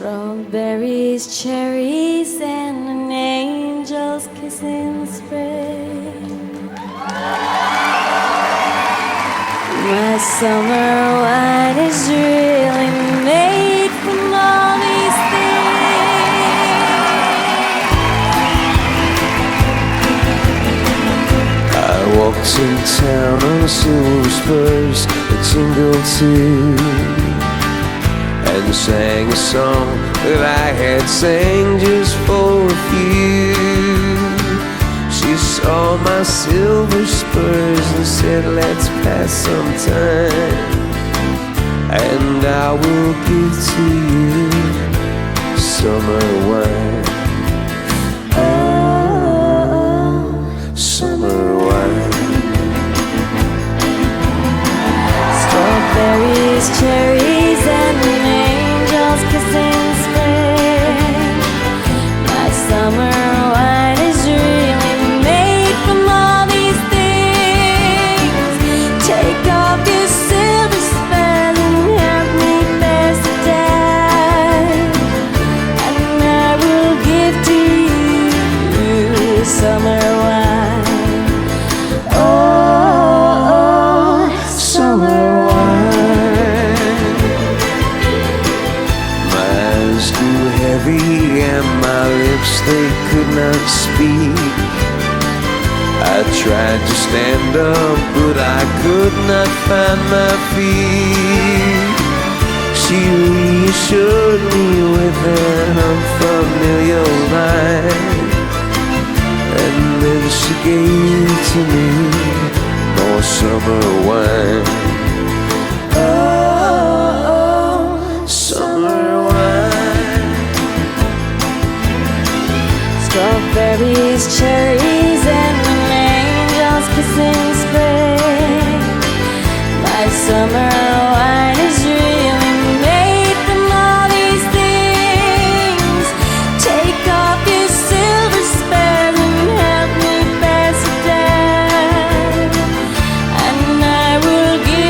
Strawberries, cherries, and an angel's kiss in spring. My summer wine is really made from all these things. I walked in town on silver spurs that jingled too, and sang a song that I had sang just for a few. She saw my silver spurs and said, let's pass some time, and I will give to you summer wine. Oh, summer wine. Strawberries, cherries, and an angel's kiss in spring. My summer wine is really made from all these things. Take off your silver spell and help me pass the time, and I will give to you summer wine. Oh, summer wine. My eyes grew heavy and my lips, they could not speak. I tried to stand up, but I could not find my feet. She reassured me with an unfamiliar line, and then she gave to me more summer wine. Oh, summer wine. Strawberries, cherries, and an angel's kiss in spring. My summer wine is really made from all these things. Take off your silver spell and help me pass it down, and I will give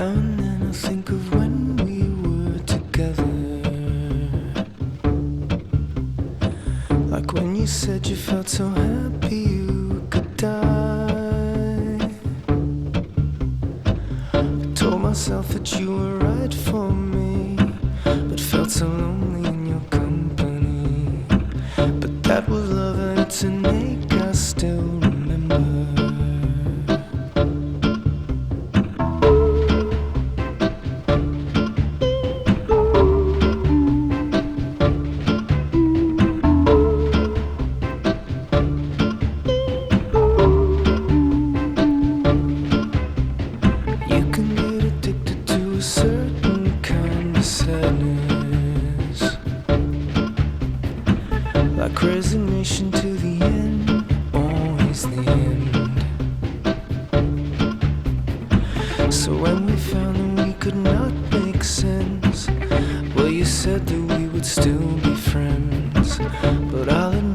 Now and then I think of when we were together, like when you said you felt so happy you could die. I told myself that you were right for me, but felt so lonely in your company. But that was love and it's an ache I still remember. Like resignation to the end, always the end. So when we found that we could not make sense, well, you said that we would still be friends. But I'll admit